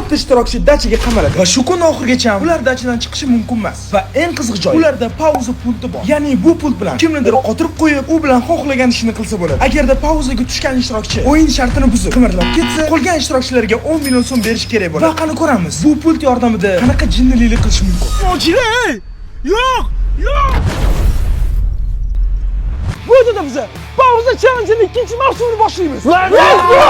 to'rtta ishtirokchi dachaga qamaladi va shu kun oxirigacha ular dachadan chiqishi mumkin emas. Va eng qiziq joyi, ularda pauza pulti bor. Ya'ni bu pult bilan kimnidir qotirib qo'yib, u bilan xohlagan ishini qilsa bo'ladi. Agarda pauzaga tushgan ishtirokchi o'yin shartini buzib qimirlab ketsa, qolgan ishtirokchilarga 10 million so'm berish kerak bo'ladi. Va qani ko'ramiz, bu pult yordamida qanaqa jinnilik qilish mumkin. Mo'jilay! Yo'q! Yo'q! Bu yerda biz pauza challenge'ning ikkinchi mavsumini boshlaymiz. Let's go!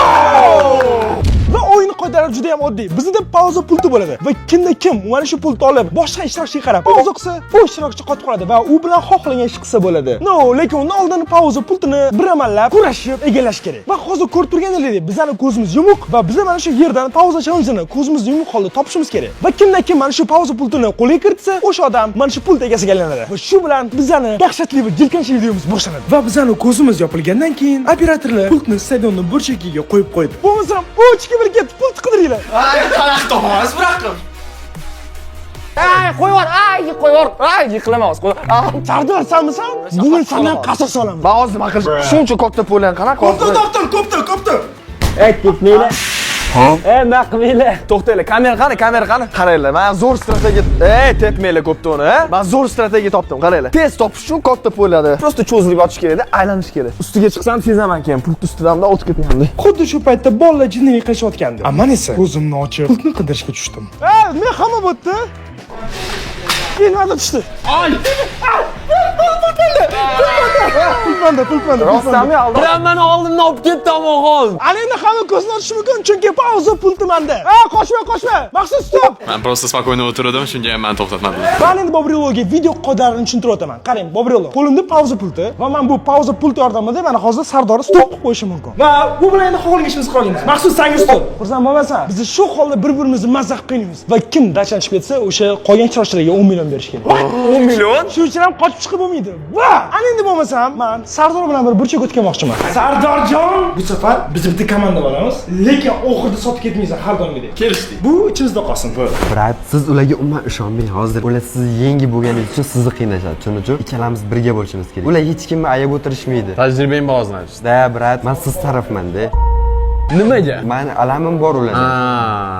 Va o'yin qoidalari juda ham oddiy. Bizda pauza pulti bo'ladi va kimda kim mana shu pultni olib boshqa ishtirokchiga qarab pauza qilsa, bu ishtirokchi qotib qoladi va u bilan xohlagan ish qilsa bo'ladi. Lekin undan oldin pauza pultini bir amallab kurashib egallash kerak. Va hozir ko'rib turganingizdek, bizning ko'zimiz yumuq va biz mana shu yerdan pauza challenge'ini ko'zimizni yumuq holda topishimiz kerak. Va kimda kim mana shu pauza pultini qo'lga kiritsa, o'sha odam mana shu pult egasiga aylanadi. Va shu bilan bizning dahshatli va jirkanch videomiz boshlanadi. Va bizning ko'zimiz yopilgandan keyin operatorlar pultni stadionning burchagiga qo'yib qo'ydi. Bo'lmasa, o'chki bir ketib pult qidiringlar. Ay, qanaqa topamiz, bırakın. Ay, qo'yvor, yiqilamiz, qo'y. Sardor, sanmisan? Bugun sendan qasos olaman. Men hozir nima qilish? Shuncha katta pullarni qanaqa Koptir. ketmaylar. Nima qilmaylar? To'xtanglar, kamera qani? Qaranglar, men zo'r strategiya, tepmaylar koptoni, ha? Men zo'r strategiya topdim, qaranglar. Tez topish uchun katta pullarni prosta cho'zilib otish kerak-da, aylanish kerak. Ustiga chiqsam sezaman keyin, pult ustidan o'tib ketgandim. Xuddi shu paytda bolalar jinnilik qilishayotgandi. Men esa ko'zimni ochib, pultni qidirishga tushdim. Men hamma bo'tdi. Nima tushdi? Ay! Pulmanda. Rostami oldim. Meni oldimdan olib ketdi amon. Endi hamma ko'zini ochishi mumkin, chunki pauza pulti menda. Qochma. Maqsud stop. Men просто спокойно o'tirdim, shunga ham meni to'xtatmadilar. Men endi Bobriloga video qoidalarini tushuntirib o'taman. Qarang, Bobrilo, qo'limda pauza pulti va men bu pauza pulti yordamida mana hozir Sardorni stop qilib qo'yishim mumkin. Va bu bilan endi xohlagan ishimizni qilamiz. Maqsud sangiz stop. Xursand bo'lmasan, biz shu holda bir-birimizni mazza qilamiz va kim dachan chiqib ketsa, o'sha qolgan ishtirokchilarga 10 million berish kerak. 10 million? Shu uchun ham qochib chiqib bo'lmaydi. Va endi bo'lmasam, men Sardor bilan bir burchak o'tkazmoqchiman. Sardorjon, bu safar biz bitta komanda bo'lamiz, lekin oxirida sotib ketmaysan har doimgidek. Kelishdik. Bu ichimizda qolsin. Brat, siz ularga umuman ishonmang. Hozir ular sizni yengib bo'lganingiz uchun sizni qiynashadi. Shuning uchun ikkalamiz birga bo'lishimiz kerak. Ular hech kimni ayab o'tirishmaydi. Tajribang bor, значит. Da, brat, men siz tarafman-da. Nimaga? Meni alamim bor ularda.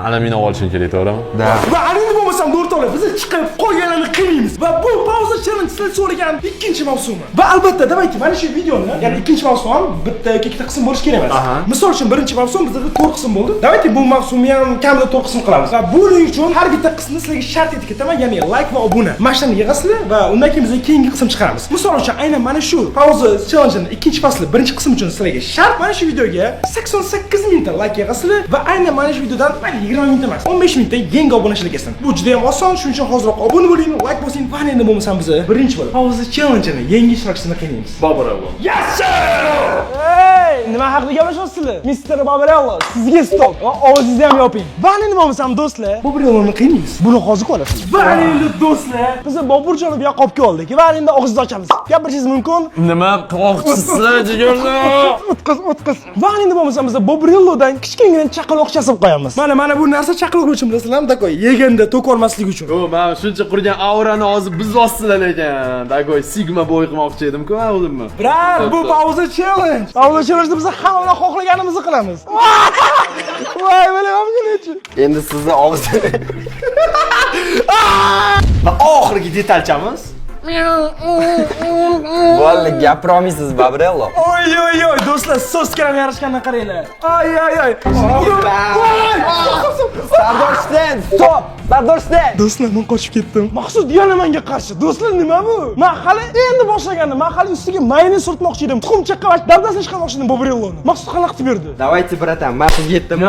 Alamini olishing kerak, to'g'rimi? Da. Va endi bo'lmasam to'g'ri, biz chiqib qolganlarni qilmaymiz. Va bu pauza challenge sizlar so'ragan ikkinchi mavsumi. Va albatta, demak, mana shu videoni, ya'ni ikkinchi mavsum ham bitta ikkita qism bo'lish kerak emas. Misol uchun birinchi mavsum bizda 4 qism bo'ldi. Demak, bu mavsumni ham kamida 4 qism qilamiz. Va buning uchun har bitta qismni sizlarga shart etib ketaman, ya'ni like va obuna. Mashina yig'asizlar va undan keyin biz keyingi qism chiqaramiz. Misol uchun aynan mana shu pauza challengening ikkinchi fasli birinchi qism uchun sizlarga shart mana shu videoga 88 mingta like yig'asizlar va aynan mana shu videodan 20 mingta emas, 15 mingta yangi obunachilar kelsin. Bu juda ham oson, shuning uchun hozirroq obuna bo'ling, like bosing. Va endi bo'lmasam biz birinchi bo'lib pauza challengening yangi ishtirokchisini qiynaymiz. Bobrello. Yes sir! Hey, nima haqida gaplashyapsizlar? Mr. Bobrello, sizga stop. Va ovozingizni ham yoping. Va endi bo'lmasam do'stlar, Bobrelloni qiynaymiz. Buni hozir ko'rasiz. Va endi do'stlar, biz Boburjonni bu yoqqa olib keldik. Va endi og'zingizni ochamiz. Gapirishingiz mumkin? Nima qilmoqchisizlar, jigarlar? O'tqiz. Va endi bo'lmasam biz Bobrellodan kichkina chaqaloq chasib qo'yamiz. Mana bu narsa chaqaloq uchun bilasizlarmi, takoy? Yeganda to'kolmaslik uchun. Men shuncha qurgan aurani hozir biz ossizlar ekan. Dagoy Sigma bo'y qilmoqchi edim-ku, o'zimmi? Brat, bu pauza challenge. Pauza challenge biz hamma bilan xohlaganimizni qilamiz. Voy, bilamanmi-chi? Endi sizni og'zini Va oxirgi detalchamiz. Bo'ldi, gapira olmaysiz, Bobrello. Oy, do'stlar, so'zkaram yarashgandan qaranglar. Ay. Sardor stand, stop. Sardor stand. Do'stlar, men qochib ketdim. Maqsud yana menga qarshi. Do'stlar, nima bu? Men hali endi boshlagandim. Men hali ustiga mayonez surtmoqchi edim. Tuxum chaqqavash dabdasini chiqarmoqchi edim Bobrelloni. Maqsud qanaqa qilib berdi? Давайте, bratан, men sizga yetdim.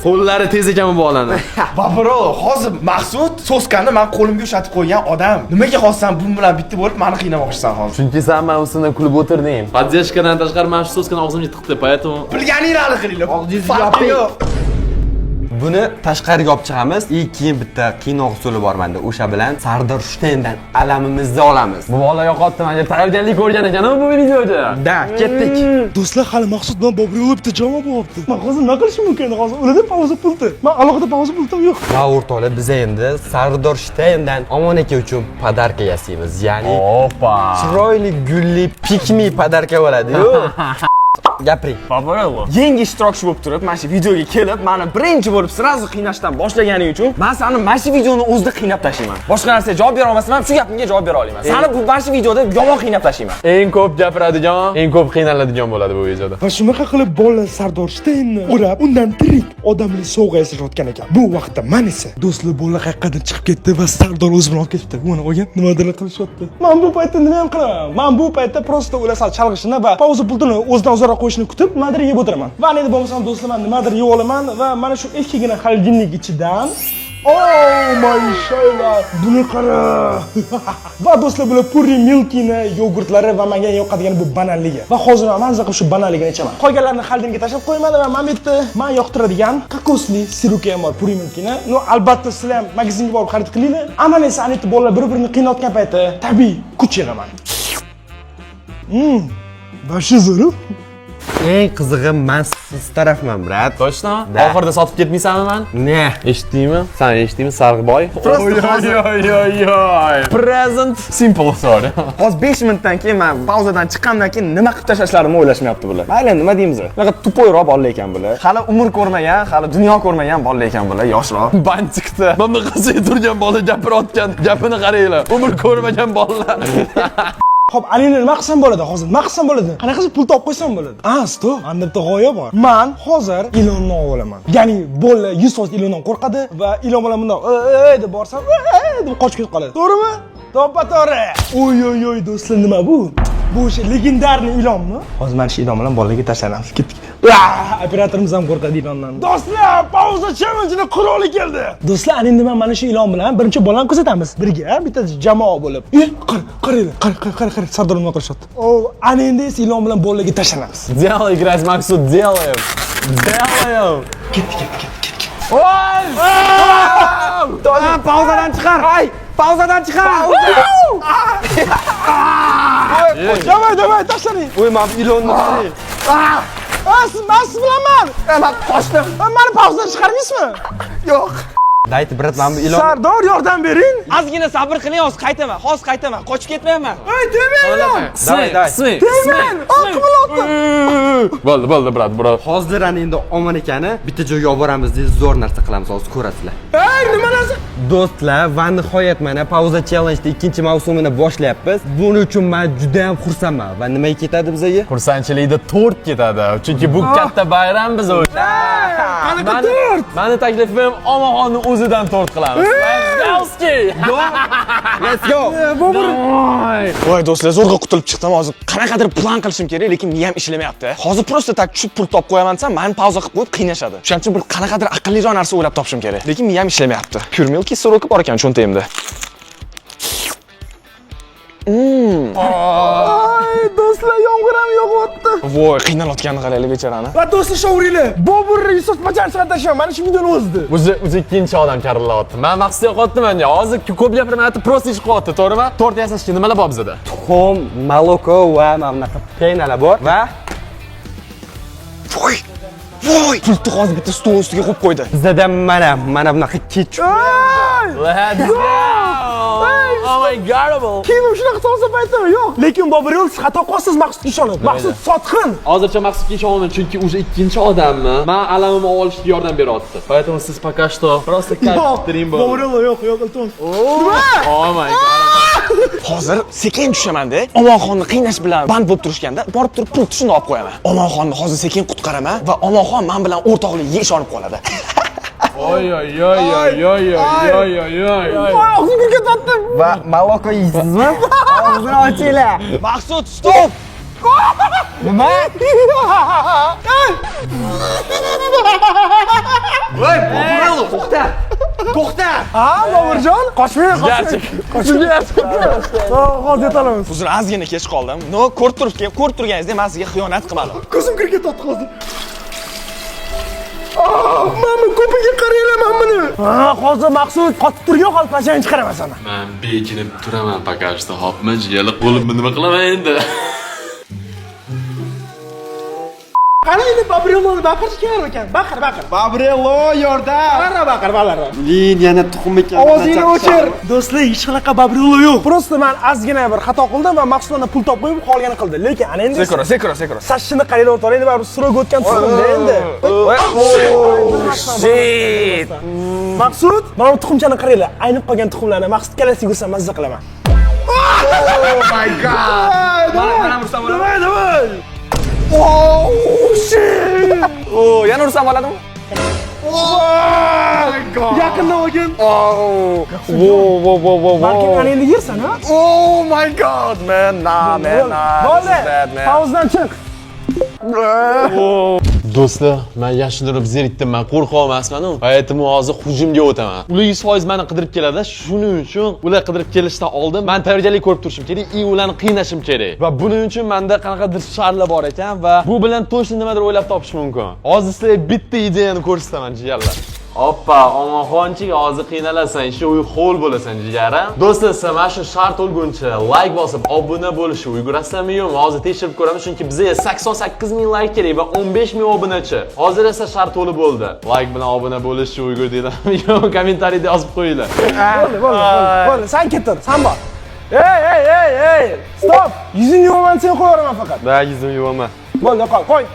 Qo'llari tez ekan bog'landi. Bobrello, hozir Maqsud soskani men qo'limga ushatib qo'ygan odam. Nimaga hozsan bu bilan bitta bo'lib meni qiynamoqchisan hozir? Chunki sen men ustidan kulib o'tirding. Podyashkadan tashqari men shu so'skani og'zimga tiqdi, поэтому Bilganinglarni qilinglar. Og'zingizni yoping. Buni tashqariga olib chiqamiz. Keyin bitta qiynoq usuli bor menda. O'sha bilan Sardor Shtendan alamimizni olamiz. bu bola yo'qotdi, men tayyorgarlik ko'rgan ekan bu videoda. Da, ketdik. Do'stlar, hali Maqsud bilan Bobrello bitta jama bo'lyapti. Men hozir nima qilishim mumkin? Hozir ularda pauza pulti. Men alohida pauza pultim yo'q. Va o'rtoqlar, biz endi Sardor Shtendan Omon aka uchun podarka yasaymiz. Ya'ni Opa. chiroyli gulli pikmi podarka bo'ladi-yu. Gapiring. Yangi ishtirokchi bo'lib turib, mana shu videoga kelib, meni birinchi bo'lib sразу qiynashdan boshlaganing uchun men seni mana shu videoni o'zida qiynab tashlayman. Boshqa narsaga javob bera olmasam ham shu gapingga javob bera olaman. Seni bu mana shu videoda yomon qiynab tashlayman. Eng ko'p gapiradigan, eng ko'p qiynaladigan bo'ladi bu videoda. Va shunaqa qilib bolalar Sardor Shtaynni urab, undan tirik odamli sovg'a yasashayotgan ekan. Bu vaqtda men esa do'stlar bolalar qayoqqadir chiqib ketdi va Sardor o'zi bilan olib ketibdi. Mana olgan nimadir qilishyapti. Men bu paytda nima ham qilaman? Men bu paytda prosta ular chalg'ishini va pauza pultini o'zidan uzoqroq qo'yishini kutib, nimadir yeb o'tiraman. Va endi bo'lmasam do'stlar, men nimadir yeb olaman va mana shu ikkigina xolodilnik ichidan mashallah, buni qara. Va do'stlar, bular puri milkini, yogurtlari va menga yoqadigan bu bananligi. Va hozir men mazza qilib shu bananligini ichaman. Qolganlarini xolodilnikka tashlab qo'yman va men bu yerda men yoqtiradigan kokosli sirupga ham bor, puri milkini. No, albatta sizlar ham magazinga borib xarid qilinglar. Aman esa anita bolalar bir-birini qiynayotgan paytda tabiiy kuch yig'aman. Vashi zo'r. Eng qizig'i men siz tarafman, brat. Точно? Oxirida sotib ketmaysanmi men? Ne? Eshitdingmi? Sen eshitdingmi, Sarg'boy? Oy. Present simple story. Hozir 5 minutdan keyin men pauzadan chiqqandan keyin nima qilib tashlashlarimni o'ylashmayapti bular. Mayli, nima deymiz? Bunaqa tupoyroq bolalar ekan bular. Hali umr ko'rmagan, hali dunyo ko'rmagan bolalar ekan bular, yoshroq. Bantikda mana qizga turgan bola gapirayotgan gapini qaranglar. Umr ko'rmagan bolalar. Xo'p, Alina nima qilsam bo'ladi hozir? Nima qilsam bo'ladi? Qanaqa qilib pul topib qo'ysam bo'ladi? Stop. Menda bitta g'oya bor. Men hozir ilonni olaman. Ya'ni bolalar 100% ilondan qo'rqadi va ilon bilan bundoq deb borsam, deb qochib ketib qoladi. To'g'rimi? To'g'ri. Oy, do'stlar, nima bu? Bu o'sha legendarniy ilonmi? Hozir mana shu ilon bilan bolalarga tashlanamiz. Ketdik. Operatorimiz ham qo'rqadi ilondan. Do'stlar, pauza challenge-ni quroli keldi. Do'stlar, endi men mana shu ilon bilan birinchi bolani kuzatamiz. Birga, bitta jamoa bo'lib. Qara, Sardor nima qilishyapti? Ana endi esa ilon bilan bolalarga tashlanamiz. Делай, играть, Максут, делаем. Ketdik. Voy! Pauzadan chiqar. Pauzadan chiqar. Davay, tashlaning. Voy, men ilonni qarang. Siz bilaman. Men qochdim. Meni pauzadan chiqarmaysizmi? Yo'q. Dayt, brat, men bu ilon. Sardor, yordam bering. Ozgina sabr qiling, hozir qaytaman. Qochib ketmayman. Bo'ldi, brat. Hozir ana endi omon ekani bitta joyga olib boramiz deb zo'r narsa qilamiz, hozir ko'rasizlar. Nima narsa? Do'stlar, va nihoyat mana pauza challenge ikkinchi mavsumini boshlayapmiz. Buning uchun men juda ham xursandman. Va nimaga ketadi bizga? Xursandchilikda tort ketadi. Chunki bu katta bayram biz uchun. Qanaqa tort? Meni taklifim Omonxonni o'zidan tort qilamiz. Let's go. Voy do'stlar, zo'rg'a qutulib chiqdim. Hozir qanaqadir plan qilishim kerak, lekin miyam ishlamayapti. Hozir prosta tak tushib pul topib qo'yaman desam, meni pauza qilib qo'yib qiynashadi. Shuning uchun bir qanaqadir aqlliroq narsa o'ylab topishim kerak, lekin miyam ishlamayapti. Pure milk so'roqi bor ekan cho'ntagimda. Do'stlar, yomg'ir ham yog'yapti. Voy, qiynalayotganini qaranglar bechorani. Va do'stlar, shovringlar. Bobur Yusuf Machar chiqartishgan. Mana shu videoni o'zida. O'zi ikkinchi odam karilyapti. Men maqsad yo'qotdim endi. Hozir ko'p gapirmayapti, prosta ish qilyapti, to'g'rimi? Tort yasashga nimalar bor bizda? Tuxum, moloko va mana bunaqa peynalar bor va Voy! Pultni hozir bitta stol ustiga qo'yib qo'ydi. bizda mana bunaqa ketchup. Let's go! Oh my god. Kim shunaqa toza paytmi? Yo'q. Lekin Bobur siz xato qilasiz, Maqsudga ishonib. Maqsud sotqin. Hozircha Maqsudga ishonaman, chunki o'sha ikkinchi odammi? Men alamimni olishga yordam beryapti. Поэтому siz пока что просто кайф Bobur yo'q, iltimos. Oh my god. Hozir sekin tushaman-da. Omonxonni qiynash bilan band bo'lib turishganda, borib turib pul tushini olib qo'yaman. Omonxonni hozir sekin qutqaraman va Omonxon men bilan o'rtoqlikka ishonib qoladi. Oy. Og'zimga ketyapti. Va moloko yeysizmi? Og'zini ochinglar. Maqsud, stop! Nima? Voy, to'xta. Boburjon, qochmang. Hozir yetamiz. Uzr, ozgina kech qoldim. No, ko'rib turganingizdek, men sizga xiyonat qilmadim. Ko'zim kirib ketyapti hozir. Mana ko'piga qaranglar mana buni. Hozir Maqsud qotib turgan holda mashina chiqaraman sana. Men bekinib turaman пока что. Hopmi, jiyaliq bo'lib nima qilaman endi? Qani endi Babrelloni baqirish kerak ekan. Baqir. Babrello yordam. Baqir, balar. Liniyani tuxum ekan. Ovozingni o'chir. Do'stlar, hech qanaqa Babrello yo'q. Просто men ozgina bir xato qildim va maqsaddan pul topib qo'yib qolganini qildi. Lekin ana endi Sekro. sashini qaraylar o'tar endi baribir suroga o'tgan tuxumda endi. Shit. Maqsud, mana bu tuxumchani qaranglar. Aynib qolgan tuxumlarni Maqsud kalasiga ursa mazza qilaman. Oh my god. Mana ursam bo'ladimi? Davay. Oh shit. Oh, yana ursam bo'ladimi? Oh my god. Yaqindan olgin. Oh. Balki ana endi yersan, ha? Oh my god, man. Nah. Bo'ldi. Pauzdan chiq. Do'stlar, men yashinib zerikdim, men qo'rqa olmasman-ku. Hayotim hozir hujumga o'taman. Ular 100% meni qidirib keladi. Shuning uchun ular qidirib kelishdan oldin men tayyorgarlik ko'rib turishim kerak, ularni qiynashim kerak. Va buning uchun menda qanaqadir sharlar bor ekan va bu bilan точно nimadir o'ylab topish mumkin. Hozir sizlarga bitta ideyani ko'rsataman, jigarlar. Oppa, omonxonchik, hozir qiynalasan, shu uy ho'l bo'lasan, jigarim. Do'stlar, siz mana shu shart olguncha like bosib, obuna bo'lishni ulgurasizmi yo'qmi? Hozir tekshirib ko'ramiz, chunki bizga 88 ming like kerak va 15 ming obunachi. Hozir esa shart to'lib bo'ldi. Like bilan obuna bo'lishni ulgurdinglarmi yo'qmi? Kommentariyada yozib qo'yinglar. Bo'ldi. Sen ketdin, sen bor. Ey! Stop! Yuzingni yuvaman, sen qo'yaman faqat. Da, yuzimni yuvaman. Bo'ldi,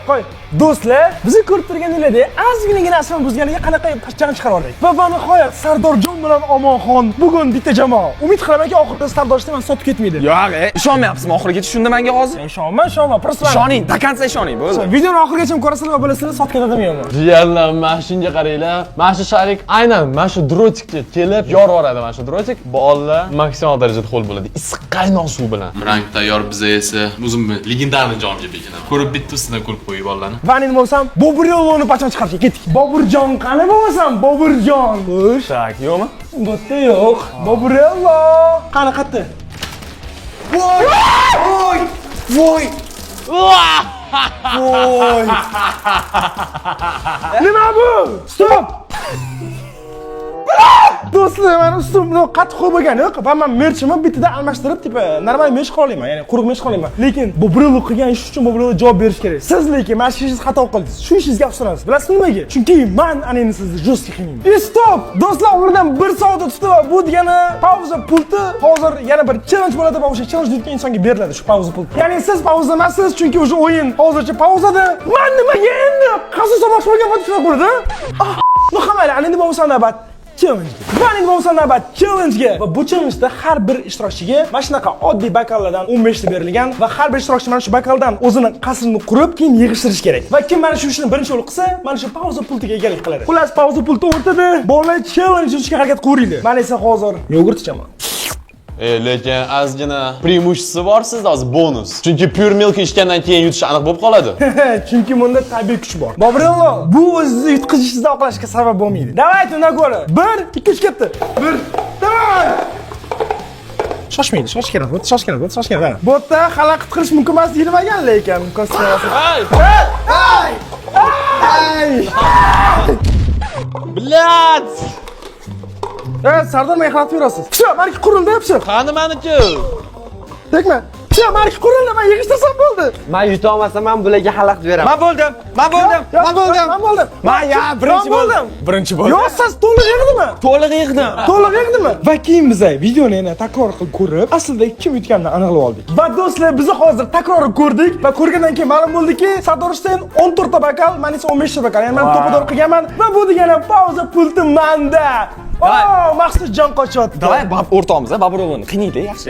qo'y. Do'stlar, bizni ko'rib turganingizdek, ozginagina asman buzganiga qanaqa pashchani chiqarib oldik. Va nihoyat Sardorjon bilan Omonxon bugun bitta jamoa. Umid qilamanki, oxirida Sardorjon ham sotib ketmaydi. Yo'q, ishonmayapsizmi oxirigacha shunda menga hozir? Ishonma, просто Ishoning, до конца ishoning, bo'ldi. Videoni oxirigacha ko'rasizlar va bilasizlar sotib ketadimi yo'qmi? Jigarlar, mana shunga qaranglar. Mana shu sharik aynan mana shu drotikka kelib yorib yuboradi. Mana shu drotik bolalar maksimal darajada ho'l bo'ladi. Issiq qaynoq suv bilan. Rang tayyor, biza esa o'zimni legendarniy jomga bekinan. Ko'rib bitta ustidan ko'rib qo'yib bolalarni. Va endi bo'lsam, Boburelloni qachon chiqarishga ketdik. Boburjon qani bo'lsam, Boburjon. Xo'sh, Tak, yo'qmi? bu yerda yo'q. Boburello. Qani qayerda? Voy! Nima bu? Stop! Do'stlar, men ustimda qattiq qo'yib bo'lgani yo'q. Va men merchimni bittada almashtirib, tipa, normal merch qolayman, ya'ni quruq merch qolayman. Lekin bu Boburello qilgan ish uchun Boburello javob berish kerak. Siz lekin mana shu ishingizni xato qildingiz. Shu ishingizga afsuslanasiz. Bilasizmi nimaga? Chunki men ana endi sizni jostki qilmayman. Stop! Do'stlar, umridan 1 soat o'tdi va bu degani pauza pulti hozir yana bir challenge bo'ladi va o'sha challenge deyotgan insonga beriladi shu pauza pulti. Ya'ni siz pauza emassiz, chunki o'sha o'yin hozircha pauzada. Men nimaga endi qasos olmoqchi bo'lgan vaqtda bo'ldi? Bu hammaylar ana endi bo'lsa navbat challenge. Va bu challenge-da har bir ishtirokchiga mana shunaqa oddiy bakallardan 15 ta berilgan va har bir ishtirokchi mana shu bakaldan o'zini qasrini qurib, keyin yig'ishtirish kerak. Va kim mana shu ishni birinchi bo'lib qilsa, mana shu pauza pultiga egalik qiladi. Xullas, pauza pulti o'rtada bolalar challenge uchun harakat qilaveringlar. Men esa hozir yogurt ichaman. Lekin ozgina preimущество bor sizda, hozir bonus. Chunki pure milk ichgandan keyin yutish aniq bo'lib qoladi. Chunki bunda tabiiy kuch bor. Boburello, bu o'zingizni yutqizishingizdan oqlashga sabab bo'lmaydi. Давайте, на гору. 1, 2, 3 ketdi. 1. Давай! Shoshmaydi, shosh kerak. Bu yerda xalaqit qilish mumkin emas deyilmagan, lekin konstitutsiya. Ay! Blat! Sardor, men xalaqit berasiz. Pishiq, meniki qurildi, pishiq. Qani meniki? Tegma. Pishiq, meniki qurildi, men yig'ishtirsam bo'ldi. Men yuta olmasam, men bularga xalaqit beraman. Men bo'ldim. Men birinchi bo'ldim. Yo'q, siz to'liq yig'dimi? To'liq yig'dim. Va keyin biz videoni yana takror qilib ko'rib, aslida kim yutganini aniqlab oldik. Va do'stlar, biz hozir takror ko'rdik va ko'rgandan keyin ma'lum bo'ldiki, Sardor Husayn 14 ta bakal, men esa 15 ta bakal. Ya'ni men to'pidor qilganman va bu degani pauza pulti menda. Maqsud jon qochyapti. Davay, o'rtamizda Boburelloni qiynaydi, yaxshi.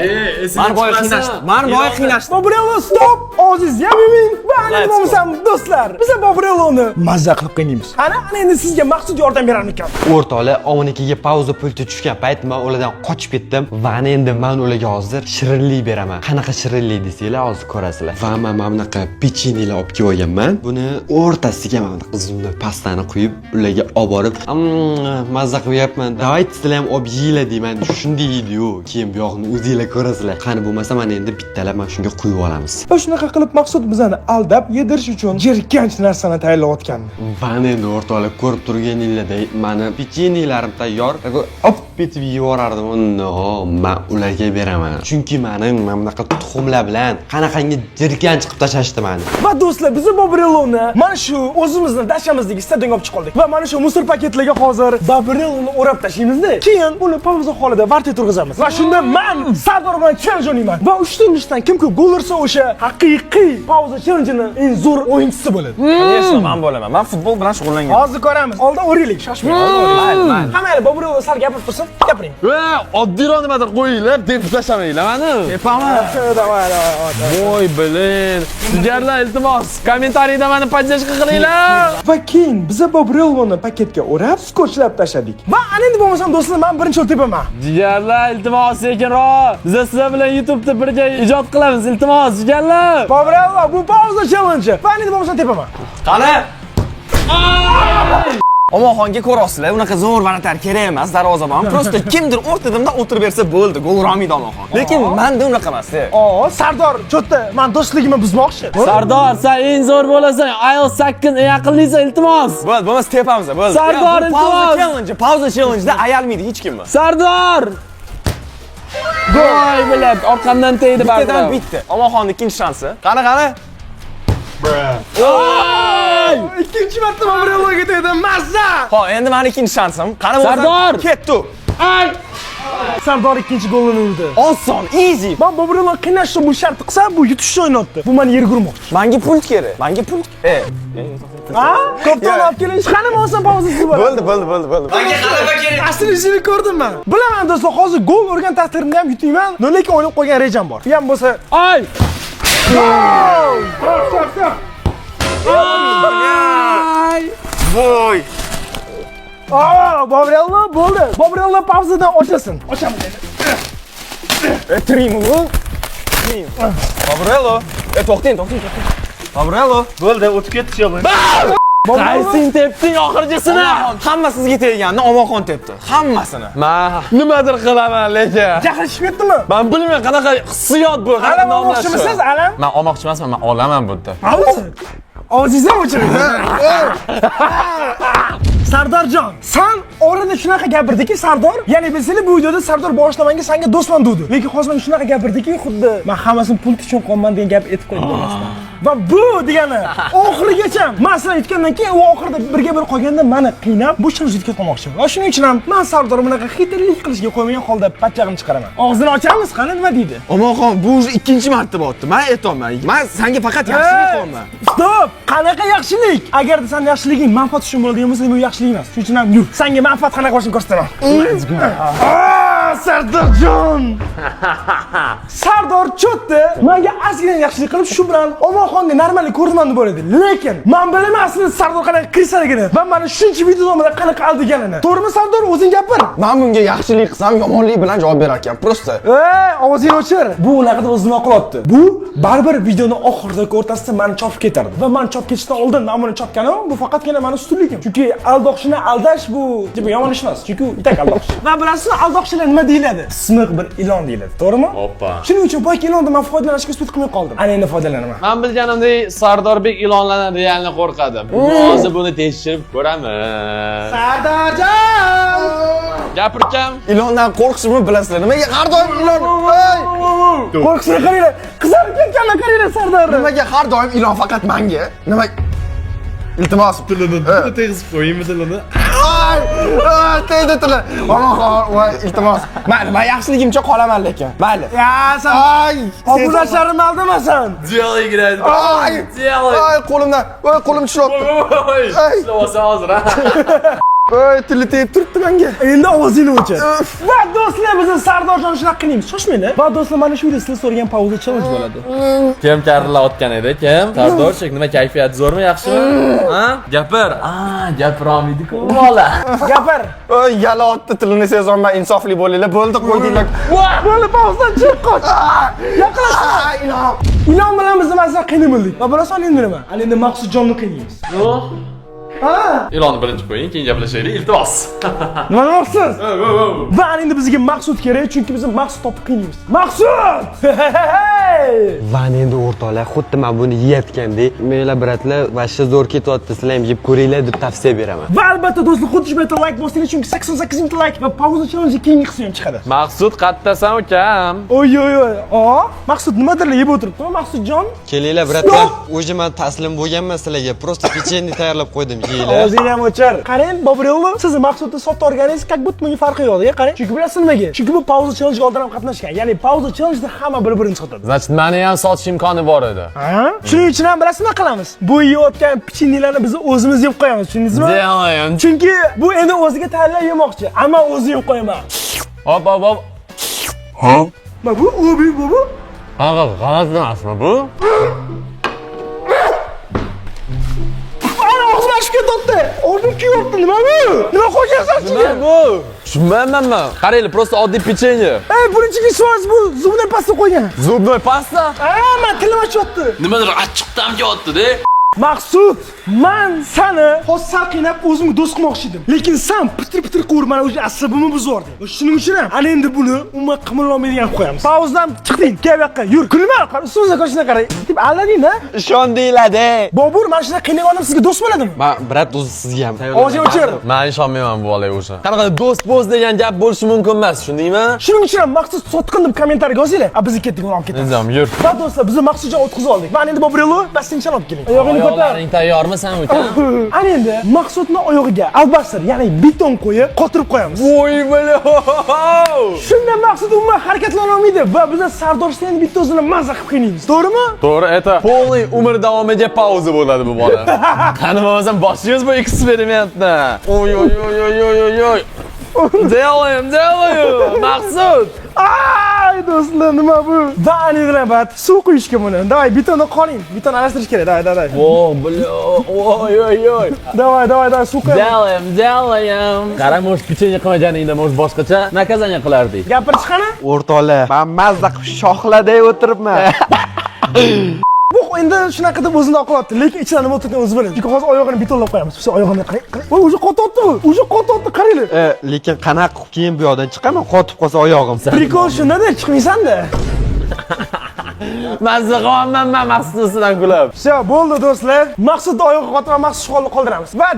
Men boya qiynashdi. Boburello, stop! Oziz yamiming. Va endi bo'lmasam do'stlar, biz Boburelloni mazza qilib qiynaymiz. Ana endi sizga Maqsud yordam berarmikan? O'rtoqlar, omonikiga pauza pulti tushgan payt men ulardan qochib ketdim va endi men ularga hozir shirinlik beraman. Qanaqa shirinlik desanglar, hozir ko'rasizlar. Va men mana bunaqa pechenyelar olib kelib olganman. Buni o'rtasiga mana bunaqa qizimni pastani quyib, ularga olib borib, mazza qilyapman. Davayt sizlar ham olib yeylar deyman. Shunday yeydi-yu. Keyin bu yoqni o'zingizlar ko'rasizlar. Qani bo'lmasa mana endi bittalab mana shunga quyib olamiz. Va shunaqa qilib Maqsud bizani aldab yedirish uchun jirkanch narsani tayyorlayotgandi. Va endi o'rtoqlar, ko'rib turganinglardek, meni pechenyelarim tayyor. Hop, opib etib yuborardim uni. Men ularga beraman. Chunki meni mana bunaqa tuxumlar bilan qanaqangi jirkan chiqib tashlashdi meni. Va do'stlar, biz Bobreloni mana shu o'zimizni dashamizdagi stadionga olib chiqoldik. Va mana shu musor paketlarga hozir Bobreloni o'rab tashlaymiz-da. Keyin uni pauza holida vartga turg'izamiz. Va shunda men Sardor bilan challenge o'ynayman. Va 3 turishdan kim ko'p gol ursa o'sha haqiqiy pauza challenge-ni eng zo'r o'yinchisi bo'ladi. Конечно, men bo'laman. Men futbol bilan shug'ullangan. Hozir ko'ramiz. Oldin o'raylik, shoshmang. Hamma Bobreloni sal gapirib tursin. Gapiring. Oddiroq nimadir qo'yinglar, deb tashlamanglar meni. Tepaman. Davay. Voy, bilin. Sizlarga iltimos, kommentariyda meni podдержка qilinglar. Va keyin biz Bobreloni paketga o'rab, skotchlab tashladik. Va ana endi bo'lmasam do'stlar, men birinchi o'tib tepaman. Jigarlar, iltimos, sekinroq. Biz sizlar bilan YouTube'da birga ijod qilamiz, iltimos, jigarlar. Bobrello, bu pauza challenge. Va endi bo'lmasam tepaman. Qani? Omonxonga ko'rasizlar, unaqa zo'r varatar kerak emas, darvozabon. Prosta kimdir o'rtadimda o'tirib bersa bo'ldi, gol urolmaydi Omonxon. Lekin menda unaqa emas. Sardor, cho'tta, men do'stligimni buzmoqchi. Sardor, sen eng zo'r bo'lasan. Ayol 8 eng aqllisi, iltimos. Bo'ldi, bo'lmasa tepamiz, bo'ldi. Sardor, pauza challenge-da ayalmaydi hech kimni. Sardor! Voy, bilib, orqamdan tegdi Bittadan bitta. Omonxonning ikkinchi shansi. Qani? Ikkinchi marta Bobrelloga tegdi, mazza! Xo'p, endi meni ikkinchi shansim. Qani Sardor! Ketdi. Sardor ikkinchi golini urdi. Oson, easy. Men Bobrello qiynashni bu shart qilsa, bu yutishni o'ynatdi. Bu meni yerga urmoqchi. Menga pult kerak. Menga pult. Ko'pdan olib keling, qani bo'lsa pauzasi bor. Bo'ldi. Menga g'alaba kerak. Aslini ko'rdim men. Bilaman do'stlar, hozir gol urgan taqdirimda ham yutayman. Lekin o'ylab qo'ygan rejam bor. Ham bo'lsa, Ay! Voy. Bobrello bo'ldi. Bobrello pauzadan ochasin. Ochaman dedi. Trim. Bobrello. To'xting. Bobrello. Bo'ldi, o'tib ketdi challenge. Qaysing tepding oxirgisini? Hamma sizga tegganini Omonxon tepdi. Hammasini. Men nimadir qilaman, lekin. Jahlishib ketdimi? Men bilmayman qanaqa hissiyot bu. Alam olmoqchimisiz, alam? Men olmoqchi emasman, men olaman bunda. Og'zingizdan o'chiring. Sardarjon, sen orada shunaqa gapirdiki, Sardor, ya'ni bilsanglar bu videoda Sardor boshlamangi senga do'stman dedi. Lekin hozir men shunaqa gapirdiki, xuddi men hammasini pul uchun qolman degan gap aytib qo'ydi bilmasdan. Va bu degani oxirigacha men sizlar aytgandan keyin u oxirida birga bir qolganda meni qiynab, bu chimjitga qolmoqchi. Va shuning uchun ham men Sardor bunaqa xitirlik qilishga qo'ymagan holda patchag'ini chiqaraman. Og'zini ochamiz, qani nima deydi? Omonxon, bu ikkinchi marta bo'pti. Men aytolman. Men senga faqat yaxshilik qilaman. Stop! Qanaqa yaxshilik? Agarda sen yaxshiliging manfaat uchun bo'ladigan bo'lsa, bu yaxshilik emas. Shuning uchun ham yur. Senga manfaat qanaqa bo'lishini ko'rsataman. Sardarjon! Sardor cho'tdi. Menga ozgina yaxshilik qilib, shu bilan Omonxonga normallik ko'rsatmandi bo'ladi. Lekin men bilaman aslida Sardor qanaqa kirsaligini va meni shuncha videoda qanaqa aldiganini. To'g'rimi Sardor, o'zing gapir. Men bunga yaxshilik qilsam, yomonlik bilan javob berar ekan. Prosta. Ovozingni o'chir. Bu unaqa o'zini qilyapti. Bu baribir videoni oxiridagi o'rtasida meni chopib ketardi. Va men chopib ketishdan oldin men buni chopganim, bu faqatgina meni ustunligim. Chunki aldoqchini aldash bu yomon ish emas. Chunki itak aldoqchi. Va bilasizmi, aldoqchilar nima deyiladi? Simiq bir ilon deyiladi, to'g'rimi? Hoppa. Shuning uchun boyki ilondan men foydalanishga usta qilmay qoldim. Ana endi foydalanaman. Men bilganimdek Sardorbek ilonlardan realni qo'rqadim. Hozir buni tekshirib ko'ramiz. Sardorjon! Gapirkam. Ilondan qo'rqishimni bilasizlar. Nimaga har doim ilon? Qo'rqishni qaranglar. Qizarib ketganlar qaranglar Sardor. Nimaga har doim ilon faqat menga? Nima? Iltimos, Tilini tegizib qo'yingmi tilini? Tegdi tili. Omonxon, voy, iltimos. Men yaxshiligimcha qolaman lekin. Mayli. Ya sen obunacharimni aldamasan. Jelly giradi. Ay, qo'limdan. Voy, qo'lim tushibdi. Ishlasa hozir ha. Voy, tili tegib turibdi menga. Endi ovozingni o'chir. Va do'stlar, biz Sardorjon shunaqa qilamiz. Shoshmanglar. Va do'stlar, mana shu video sizlar so'ragan pauza challenge bo'ladi. Kim karilayotgan edi? Kim? Sardorchik, nima kayfiyat zo'rmi, yaxshimi? Ha? Gapir. Gapira olmaydi-ku bola. Gapir. Voy, yala otdi tilini sezolmay insofli bo'linglar. Bo'ldi, qo'ydinglar. Bo'lib pauzadan chiqib qoch. Yaqinlash. Ilon bilan biz masalan qiynaldik. Va bilasan endi nima? Endi Maqsudjonni qiynaymiz. E'lonni birinchi qo'ying, keyin gaplashaylik. Iltimos. Nima demoqchisiz? Va endi bizga maqsud kerak, chunki biz maqsud topib qiynaymiz. Maqsud! Va endi o'rtoqlar, xuddi men buni yeyotgandek, minglar bratlar, vashcha zo'r ketyapti, sizlar ham yeb ko'ringlar deb tavsiya beraman. Va albatta do'stlar, xuddi shu bitta like bosinglar, chunki 88 like va pauza challenge keyingi qismi ham chiqadi. Maqsud qattasan ukam. Oy. Maqsud nimadirlar yeb o'tiribdi, Maqsudjon? Kelinglar bratlar, o'zi men taslim bo'lganman sizlarga, prosta pechenni tayyorlab qo'ydim, yeyinglar. O'zingiz ham o'char. Qarang, Bobrello, sizni Maqsudni sotib olganingiz как будто bunga farqi yo'q, qarang. Chunki bilasizmi nimaga? Chunki bu pauza challenge oldin ham qatnashgan. Ya'ni pauza challenge hamma bir-birini sotadi. Значит, meni ham sotish imkoni bor edi. Ha? Shuning uchun ham bilasizmi qilamiz? Bu yeyotgan pechennilarni biz o'zimiz yeb qo'yamiz, tushundingizmi? Deyman. Chunki bu endi o'ziga tayyorlab yemoqchi, ammo o'zi yeb qo'yaman. Hop. Ma bu bu. Qanaqa g'alati emasmi bu? Ana og'zlashib ketyapti. O'zim kiyapti, nima bu? Nima qo'ygansiz ichiga? Bu. Tushunmayapman. Qaranglar, prosta oddiy pechenye. Birinchiga so'z bu zubdan pasta qo'ygan. Zubnoy pasta? Men tilim ochyapti. Nimadir achchiq ta'm kelyapti-da. Maqsud, men seni hozir qiynab o'zimga do'st qilmoqchi edim. Lekin sen pitir qilib meni o'zi asabimni buzording. Shuning uchun ham ana endi buni umuman qimilolmaydigan qilib qo'yamiz. Pauzdan chiqding, kel bu yoqqa, yur. Kulma, ustimizga ko'rishni qarang. Deb allading-da? Ishondinglar-da. Bobur, men shunday qiynab oldim, sizga do'st bo'ladimi? Men brat o'zi sizga ham. O'zing o'chir. Men ishonmayman bu bolaga o'sha. Qanaqa do'st degan gap bo'lishi mumkin emas, tushundingmi? Shuning uchun ham Maqsud sotqin deb kommentariyaga yozinglar. Biz ketdik, uni olib ketamiz. Nizam, yur. Va do'stlar, biz Maqsudjon o'tkazib oldik. Men endi Bobrello, bastingcha olib keling. Oyog'ini ko'tar. Oyoqlaring tayyormi sen ukam? Ana endi Maqsudning oyog'iga albatta, ya'ni beton qo'yib, qotirib qo'yamiz. Voy balo. Shunda Maqsud umuman harakatlana olmaydi va biz Sardorishdan bitta o'zini mazza qilib qiynaymiz. To'g'rimi? To'g'ri, это полный umr davomiga pauza bo'ladi bu bola. Qani bo'lmasam boshlaymiz bu eksperimentni. Oy. Delayim. Maqsud. Ay do'stlar, nima bu? Va aniqlabat, suv quyishga buni. Davay, betonni qoling. Beton aralashtirish kerak. Davay. Voh, oy. Davay, suv qo'yamiz. Delayim. Qara, mo'sh pechenye qilmaganingda mo'sh boshqacha nakazanya qilardik. Gapirish qani? O'rtoqlar, men mazza qilib shoxladay o'tiribman. Bu endi shunaqa deb o'zini oqlayapti, lekin ichida nima o'tirgan o'zi biladi. Chunki hozir oyog'ini betonlab qo'yamiz. Shu oyog'ini qarang. Voy, o'zi qotyapti, qaranglar. Lekin qanaqa qilib keyin bu yoqdan chiqaman, qotib qolsa oyog'im. Prikol shunda-da chiqmaysan-da. Mazza qilyapman men Maqsuddan kulib. Shu bo'ldi do'stlar. Maqsudni oyog'i qotib, Maqsud shuqolni qoldiramiz. Va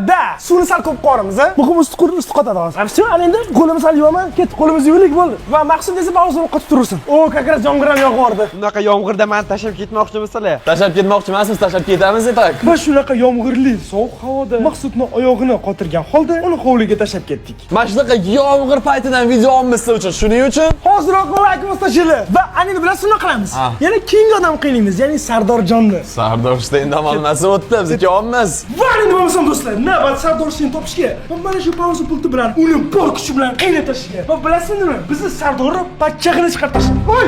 suvni sal ko'p qo'yamiz, a? Muhim usti qotadi hozir. Shu ana endi qo'limizni sal yuvaman, ketib qo'limizni yuvaylik bo'ldi. Va Maqsud esa pauzani qotib tursin. O, kakras yomg'ir ham yog'vordi. Bunaqa yomg'irda men tashlab ketmoqchimisizlar? Tashlab ketmoqchi emasmiz, tashlab ketamiz etak. Biz shunaqa yomg'irli, sovuq havoda Maqsudning oyog'ini qotirgan holda uni hovliga tashlab ketdik. Mana shunaqa yomg'ir paytidan video olamiz sizlar uchun. Shuning uchun Hoziroq like tashinglar. Va ana endi bilasizmi nima qilamiz? Yana keyingi odam qiynaymiz, ya'ni Sardorjonni. Sardorishdan amalmasi o'tdi, bizga olmas. Va endi bo'lmasam do'stlar, navbat Sardorishni topishga va mana shu pauza pulti bilan uni bor kuchi bilan qiynab tashlashga. Va bilasizmi nima? Bizni Sardorni pachchag'ini chiqarib tashladi. Voy!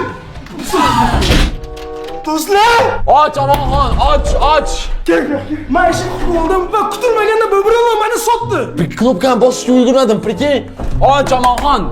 Do'stlar! Och, Omonxon, och. Men ish qilib oldim va kutilmaganda Bobrello meni sotdi. Knopkani bosishga ulgurmadim, prikey. Och, Omonxon,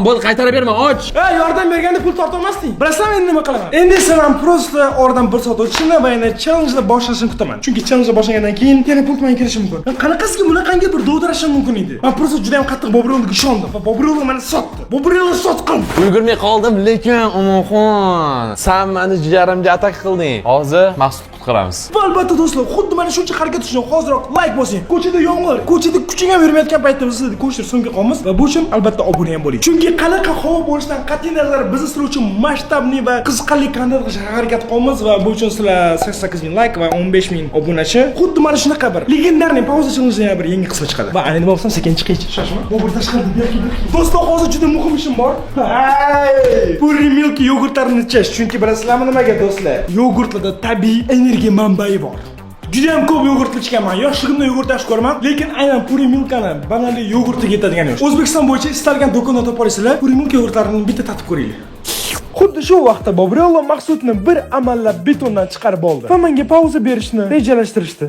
bo'ldi, qaytarib berma, och. Yordam berganda pul torta olmasding. Bilasizmi endi nima qilaman? Endi esa men prosta oradan bir soat o'tishini va yana challenge boshlashini kutaman. Chunki challenge boshlagandan keyin yana pul bilan kirishi mumkin. Qanaqasiga bunaqangi bir dovdirashim mumkin edi. Men prosta juda ham qattiq Bobrelloga ishondim va Bobrello meni sotdi. Bobrello sotqin. Ulgurmay qoldim, lekin Omonxon, sen meni jigarimga atak qilding. Hozir Maqsud qutqaramiz. Va albatta do'stlar, xuddi mana shuncha harakat uchun hoziroq like bosing. Ko'chada yomg'ir, ko'chada kuching ham yurmayotgan paytda biz sizlarni ko'chir so'ngga qolamiz va bu uchun albatta obuna ham bo'ling. Chunki qanaqa havo bo'lishidan qat'iy nazar biz sizlar uchun masshtabli va qiziqarli kontent qilishga harakat qilamiz va bu uchun sizlar 88,000 like va 15,000 obunachi. Xuddi mana shunaqa bir legendarniy pauza challenge bir yangi qismi chiqadi. Va ana nima bo'lsa sekin chiqaychi. Shoshma. Bobur tashqarida do'stlar, hozir juda muhim ishim bor. Puri milk yogurtlarini ichish. Chunki bilasizlarmi nimaga do'stlar? Yogurtlarda tabiiy energiya manbai bor. Juda ham ko'p yogurt ichganman. Yoshligimda yogurt yaxshi ko'raman, lekin aynan Puri Milkani bananli yogurtiga yetadigan yo'q. O'zbekiston bo'yicha istalgan do'konda topa olasizlar. Puri Milk yogurtlarini bitta tatib ko'ringlar. Xuddi shu vaqtda Bobrello Maqsudni bir amallab betondan chiqarib oldi va menga pauza berishni rejalashtirishdi.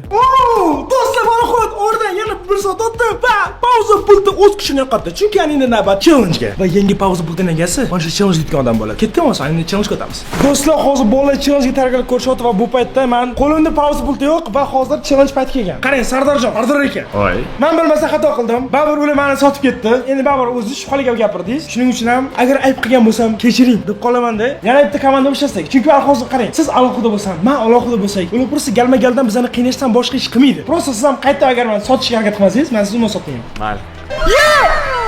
Do'stlar, mana hozir oradan yana 1 soat o'tdi va pauza pulti o'z kuchini yo'qotdi. Chunki endi navbat challenge-ga. Va yangi pauza pultining egasi mana shu challenge deydigan odam bo'ladi. Ketdimi, endi challenge o'tamiz. Do'stlar, hozir bolalar challenge-ga tayyorgarlik ko'rishyapti va bu paytda men qo'limda pauza pulti yo'q va hozir challenge payti kelgan. Qarang, Sardorjon, Sardor aka. Voy. Men bilmasa xato qildim. Babur ular meni sotib ketdi. Endi Babur o'zingiz shubhali gap gapirdingiz. Shuning uchun ham agar ayb qilgan bo'lsam, kechiring deb qolaman-da. Yana bitta komanda ishlasak. Chunki hozir qarang, siz alohida bo'lsam, men alohida bo'lsak, ular просто galma-galdan bizani qiynashdan boshqa ish qilmaydi. Просто siz ham qayta agar meni sotishga harakat qilmasangiz, men sizni sotmayman. Mayli.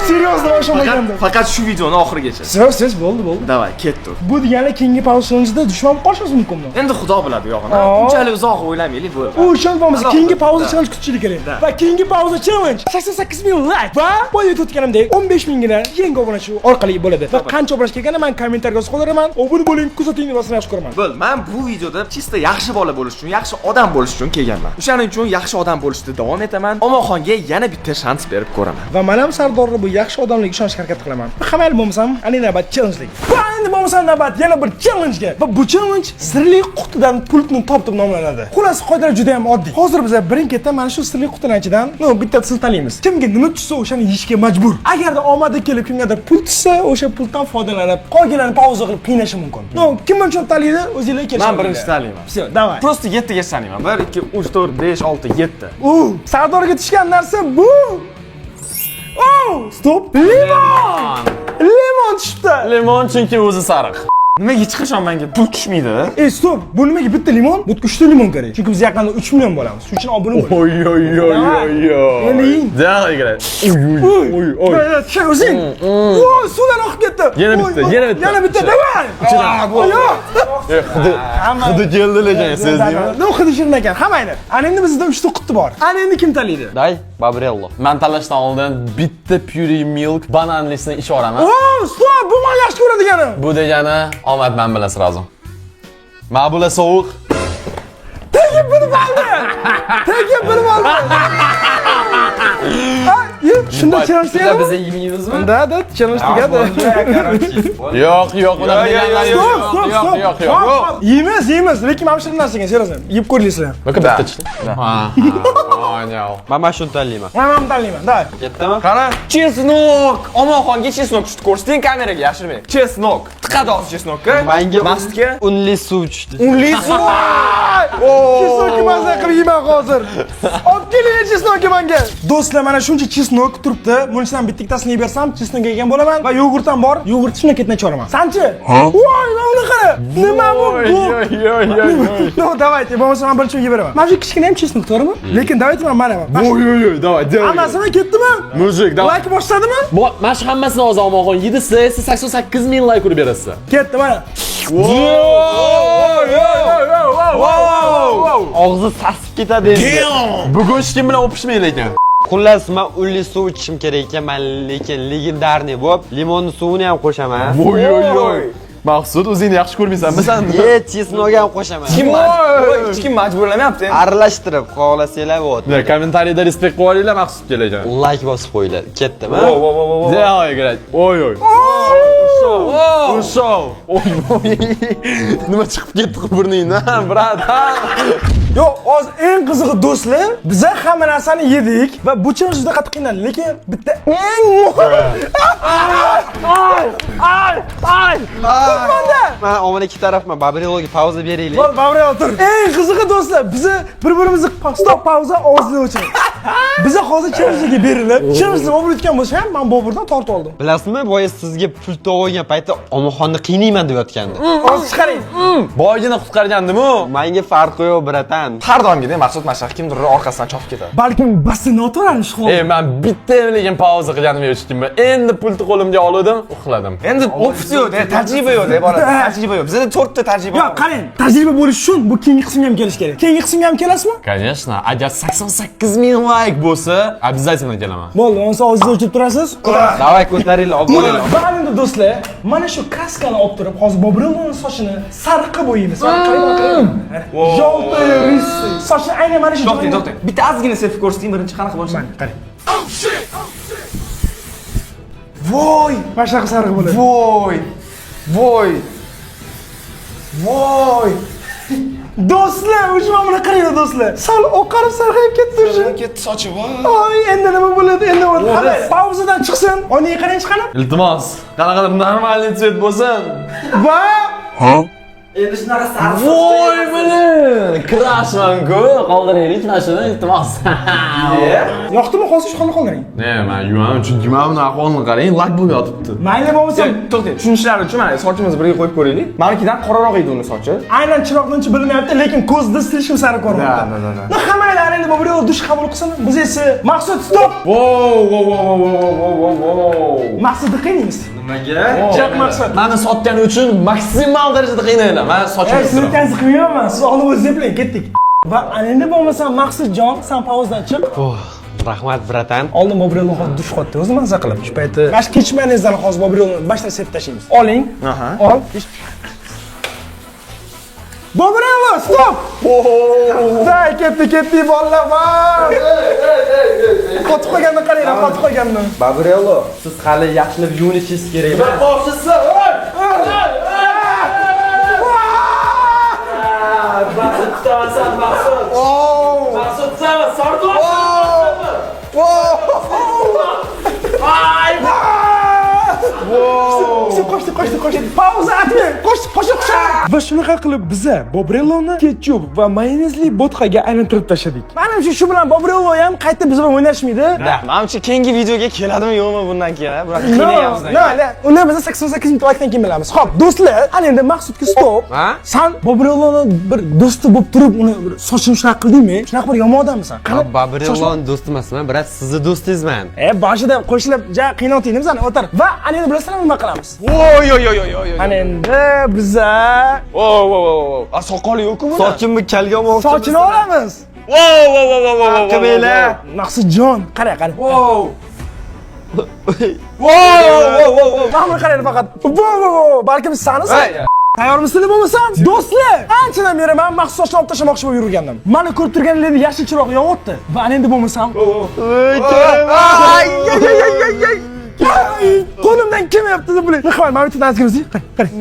Seriozdan o'shamaganda. Faqat shu videoni oxirigacha. Siz bo'ldi. Davay, ketdi. Bu degani keyingi pauza challenge-da dushman qolishi mumkinmi? Endi xudo biladi, yo'g'ini. Unchalik uzoq o'ylamaylik bo'ldi. U ishonmaymiz. Keyingi pauza challenge kutishlik kerak. Va keyingi pauza challenge 88,000 like va bu yerda o'tganimdek 15,000 gina yangi obunachi orqali bo'ladi. Va qancha obunachi kelganini men kommentarga yozib qoliraman. Obuna bo'ling, kuzating va yaxshi ko'raman. Bo'l, men bu videoda chista yaxshi bola bo'lish uchun, yaxshi odam bo'lish uchun kelganman. O'shaning uchun yaxshi odam bo'lishda davom etaman. Omonxonga yana bitta shans berib ko'raman. Va men ham Sardorga bu yaxshi odamlikka ishonishga harakat qilaman. Hammaylar bo'lmasam, ana navbat challenge. Va endi bo'lmasam navbat yana bir challenge-ga. Va bu challenge sirli qutidan pultni top deb nomlanadi. Xullas, qoidalar juda ham oddiy. Hozir biz birin-ketdan mana shu sirli qutining ichidan bittasini tanlaymiz. Kimga nima tushsa o'shani yeyishga majbur. Agarda omadi kelib kimgadir pul tushsa, o'sha puldan foydalanib, qolganini pauza qilib qiynashi mumkin. Kim uchun tanlaydi? O'zingizlar kelishing. Men birinchi tanlayman. Всё, давай. Просто 7 ga tanlayman. 1 2 3 4 5 6 7. Sardorga tushgan narsa bu. Stop. Limon tushibdi. Limon chunki o'zi sariq. Nimaga hech qachon menga pul tushmaydi? Stop. Bu nimaga bitta limon? Bu 3 ta limon kerak. Chunki biz yaqinda 3 million bo'lamiz. Shuning uchun obuna bo'ling. Oy. Endi yeng. Janob egalar. Oy. Mana shu o'zing. Suvdan oqib ketdi. Yana bitta. Davay. Hidi keldi lekin sezdingmi? Ne hidi shirin ekan, hammayni. Ana endi bizda 3 ta quti bor. Ana endi kim tanlaydi? Day, Babrello. Men tanlashdan oldin bitta Pure Milk bananlisini ishoraman. Stop. Bu men yaxshi ko'radigani. Bu degani omad men bilan sразу. Ma'bula sovuq. Tegib bilib oldi. Shunda challenge qiladi. Biz yemaymizmi? Da, challenge qiladi. Yo'q, unaqa deganlar yo'q. Yeymiz, lekin mana shu narsaga seriously. Yeb ko'ringlar. Baka bitta chiqdi. Ha. Aynan. Men mana shuni tanlayman. Men tanlayman. Da. Ketdimi? Qara, chesnok. Omonxonga chesnok tushdi ko'rsating kameraga yashirmang. Chesnok. Tiqadi hozir chesnokka. Menga mastga unli suv tushdi. unli suv. Chesnokni mazza qilib yeyman hozir. Olib keling chesnokni menga. Do'stlar, mana shuncha chesnok turibdi. Bunisidan bittasini yeb bersam, chesnokga yegan bo'laman va yogurt ham bor. Yogurt shunday ketmay choraman. Sanchi? Voy, mana uni qara. Nima bu? No, давайте, bo'lmasa men bir yeb beraman. Mana shu kichkina ham chesnok, to'g'rimi? Lekin давайте mana. Oy, davay. Hammasini ketdimi? Mujik, davay. Like boshladimi? Mana shu hammasini hozir omonxon yedisi, siz 88,000 like urib berasiz. Ketdi mana. Og'zi sasib ketadi endi. Bugun hech kim bilan o'pishmaydi lekin. Xullas, men unli suv ichishim kerak ekan, men lekin legendarniy bo'lib, limonning suvini ham qo'shaman. Voy. Maqsud, o'zingni yaxshi ko'rmaysanmi sen? Chesnogni ham qo'shaman. Hech kim majburlamayapti. Aralashtirib qolsanglar bo'ladi. Kommentariyada respekt qo'yib olinglar Maqsudga lekin. Like bosib qo'yinglar. Ketdimi? Davay, egalar. Oy. Show. Nima chiqib ketdi burningdan, bratan? Yo'q, hozir eng qizig'i do'stlar, biz hamma narsani yedik va bu challenge juda qattiq qiynaldi, lekin bitta eng muhim. Men omon ikki tarafman. Babrelloga pauza beraylik. Bo'l, Babrel tur. Eng qizig'i do'stlar, biz bir-birimizni stop pauza ovozini o'chirdik. Biz hozir challenge'ga berilib, challenge bo'lib o'tgan bo'lsa ham men Boburdan tortib oldim. Bilasizmi, boya sizga pul to'g'ilgan paytda omonxonni qiynayman deyotgandi. Hozir chiqaring. Boygina qutqargandim-ku. Menga farqi yo'q, bratan. Har doimgidek Maqsud mashaq kimdir orqasidan chopib ketadi. Balkim basini o'tiranish xo'p. Men bitta lekin pauza qilganim yo'qmi? Endi pulni qo'limga oldim, uxladim. Endi opsiya yo'q-da, tajriba yo'q-da, bolada. Tajriba yo'q. Bizda 4 ta tajriba Yo'q, qarang, tajriba bo'lish uchun bu keyingi qismga ham kelish kerak. Keyingi qismga ham kelasizmi? Конечно, agar 88,000 like bo'lsa, обязательно kelaman. Bo'ldi, o'nsa o'zingiz o'chib turasiz. Davay ko'taringlar, olib qo'yinglar. Va endi do'stlar, mana shu kraskani olib turib, hozir Bobrelloning sochini sariqqa bo'yaymiz. Qarang. Jolta ris. Sochni aynan mana shu To'xtang. Bitta ozgina selfie ko'rsating, birinchi qanaqa bo'lishi? qarang. Voy, mana shunaqa sariq bo'ladi. Voy. Do'stlar, o'sha mana buni qarang do'stlar. Sal oqarib sarg'ayib ketdi o'sha. Ketdi sochi voy. Oy, endi nima bo'ladi? Endi bo'ladi. Qani, pauzadan chiqsin. Oynaga qarang chiqani. Iltimos, qanaqadir normalniy svet bo'lsin. Va Endi shunaqa sarf. Voy bilan, krashman-ku. Qoldiraylik mana shuni, iltimos. yoqdimi hozir shu qoldiring. Ne, men yuvaman, chunki mana buni ahvolini qarang, lak bo'lib yotibdi. Mayli bo'lmasa, To'xtang, tushunishlari uchun mana sochimizni birga qo'yib ko'raylik. Menikidan qoraroq edi uni sochi. aynan chiroqdan bilinmayapti, lekin ko'zda silishim sari ko'ryapti. Da. Hammalar endi bu birov dush qabul qilsin. Biz esa maqsad stop. Maqsadni qiynaymiz. Nimaga? Chaq maqsad. Meni sotgani uchun maksimal darajada qiynayman. Men sochimni Siz o'tgansiz qilmayapman. Siz olib o'zingiz eplang, ketdik. Va endi bo'lmasa Maqsudjon, sen pauzdan chiq. Rahmat bratan. Oldin Bobrelni hozir dush qotdi, o'zi maza qilib. Shu payti mana kechmaningizdan hozir Bobrelni boshdan sepib tashlaymiz. Oling. Ol. Bobrelni, stop! Day, ketdi bolalar. Qotib qo'yganini qaranglar, qotib qo'yganini. Babrello, siz hali yaxshilab yuvinishingiz kerak. Maqsud tutasan, Maqsud. Maqsud tutasan, Sardor. Qo'shdi. Pauza atmang. Qo'shib. Va shunaqa qilib biza Bobrelloni ketchup va mayonezli vodkaga aylantirib tashladik. Menimcha shu bilan Bobrello ham qayta biz bilan o'ynashmaydi. Menimcha keyingi videoga keladimi yo'qmi bundan keyin? Biroq qiynayapmiz. Uni biz 88 minut vaqtdan keyin bilamiz. Xo'p, do'stlar, ana endi Maqsudga stop. Sen Bobrelloni bir do'sti bo'lib turib, uni sochini shunaqa qildingmi? Shunaqa bir yomon odammisan. Babrillon do'st emasman, brat, sizni do'stingizman. Boshida qo'shilib, ja qiynotdingiz ana o'tir. Va ana endi bilasizlarmi nima qilamiz? Voy. Ana endi biza A soqoli yo'q-ku buni. Sochimni kalga olmoqchi. sochini olamiz. Qiminglar. Maqsudjon, qara. Mana qarang faqat. Balkim sanasiz. Tayyormisizlar bo'lmasam? Do'stlar, anchadan beri men maxsus sochni olib tashlamoqchi bo'lib yurgandim. Mana ko'rib turganinglarni yashil chiroq yonyapti. Va ana endi bo'lmasam. Qo'limdan kelmayapti deb bular. Nima men bitta nazgimizni qarang.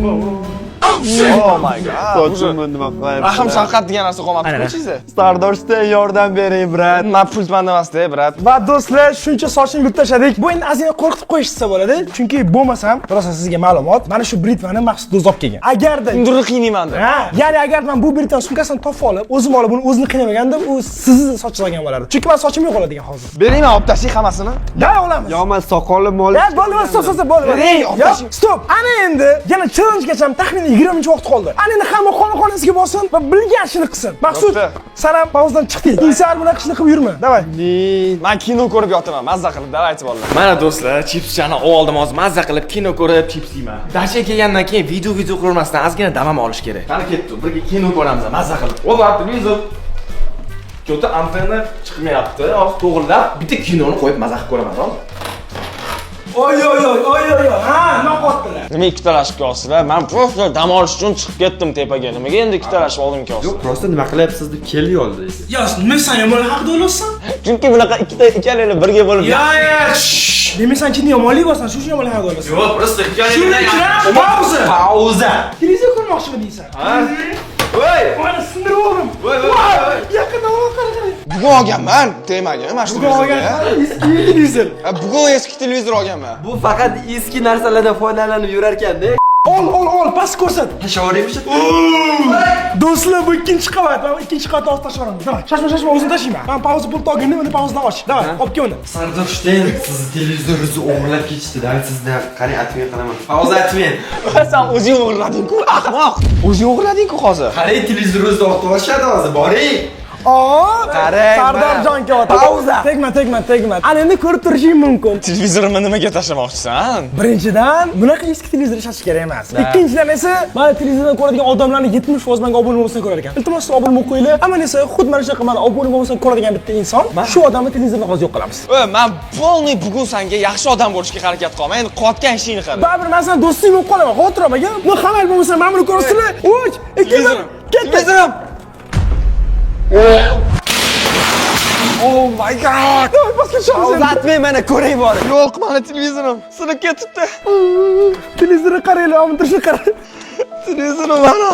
Oh my god. Sochimni nima qilayapsiz? Rahm shafqat degan narsa qolmabdi-ku sizda. Stardoshda yordam bering, brat. Nima pultman emas-da, brat. Va do'stlar, shuncha sochni yutib tashladik. Bu endi ozgina qo'rqitib qo'yishsa bo'ladi, chunki bo'lmasam, rosa sizga ma'lumot, mana shu britvani Maqsud o'zi olib kelgan. Agarda Undurni qiynaymanda. ya'ni agar men bu britvani sumkasidan topib olib, o'zim olib uni o'zini qiynamagandim, u sizni sochingizga olgan bo'lardi. Chunki men sochim yo'q bo'ladigan hozir. Beringman olib tashing hammasini. Da olamiz. Yo, men soqolim mol. Bo'ldi, stop, bo'ldi. Ey, olib tashing. Stop. Ana endi yana challenge-gacha taxminan 20 minut vaqt qoldi. Ana endi hamma xonasiga borsin va bilgan ishini qilsin. Maqsud, sen ham pauzdan chiqding. Insar bunaqa ishni qilib yurma. Davay. Men kino ko'rib yotaman, mazza qilib, davaychi bolalar. Mana do'stlar, chipschani oldim hozir, mazza qilib kino ko'rib chips yeyman. Dasha kelgandan keyin video ko'rmasdan ozgina damam olish kerak. Qani ketdi, birga kino ko'ramiz, mazza qilib. O'lar televizor. Ko'ta antenna chiqmayapti. Hozir to'g'rilab, bitta kinoni qo'yib mazza qilib ko'raman, to'g'rimi? Oy. Ha, nima qotdilar? Nima ikkitalashib olsizlar? Men просто dam olish uchun chiqib ketdim tepaga. Nimaga endi ikkitalashib oldim olsizlar? Yo'q, prosta nima qilyapsiz deb keldik oldingiz. Yo, nima sen yomonlik haqida o'ylayapsan? Chunki bunaqa ikkalaylar birga bo'lib. Ya. Demaysan ki yomonlik bo'lsan, shu yomonlik haqida o'ylayapsan. Yo'q, просто Pauza. Televizor ko'rmoqchimi deysan? Voy! Mana sindirib oldim. Voy! Yaqindan qara. Bugun olganman, tegmagan, mana shu televizorga. Eski televizor. Bugun eski televizor olganman. Bu faqat eski narsalardan foydalanib yurar ekanda. Ol, past ko'rsat. Tashavoraymish. Do'stlar, bu ikkinchi qavat. Men ikkinchi qavatni olib tashladim. Davay, shashma o'zim tashlayman. Men pauza pul olgandim, uni pauzadan och. Davay, olib kel uni. Sardoshdan sizni televizoringizni o'g'irlab ketishdi. Davay, sizni qarang, atmay qolaman. Pauza atmang. Sen o'zing o'g'irlading-ku, ahmoq. O'zing o'g'irlading-ku hozir. Qarang, televizoringizni ortib olishadi hozir. Boring. Qarang. Sardorjon kelyapti. Pauza. Tegma. Ana endi ko'rib turishing mumkin. Televizorimni nimaga tashlamoqchisan? Birinchidan, bunaqa eski televizor ishlatish kerak emas. Ikkinchidan esa, mana televizordan ko'radigan odamlarning 70% menga obuna bo'lmasa ko'rar ekan. Iltimos, obuna bo'lib qo'yinglar. Ammo esa, xuddi mana shunaqa mana obuna bo'lmasa ko'radigan bitta inson, shu odamni televizordan hozir yo'q qilamiz. Men polniy bugun senga yaxshi odam bo'lishga harakat qilaman. Endi qotgan ishingni qil. Baribir men sen do'sting bo'lib qolaman. Xotiramaga. Men halol bo'lmasa, men buni ko'rsizlar. Uch, ikki, bir. Televizorim. Oh my god! Uzatmay mana ko'ray bor. Yo'q, mana televizorim sinib ketibdi. Televizorni qaranglar, omtirishni qarang. Televizorim mana.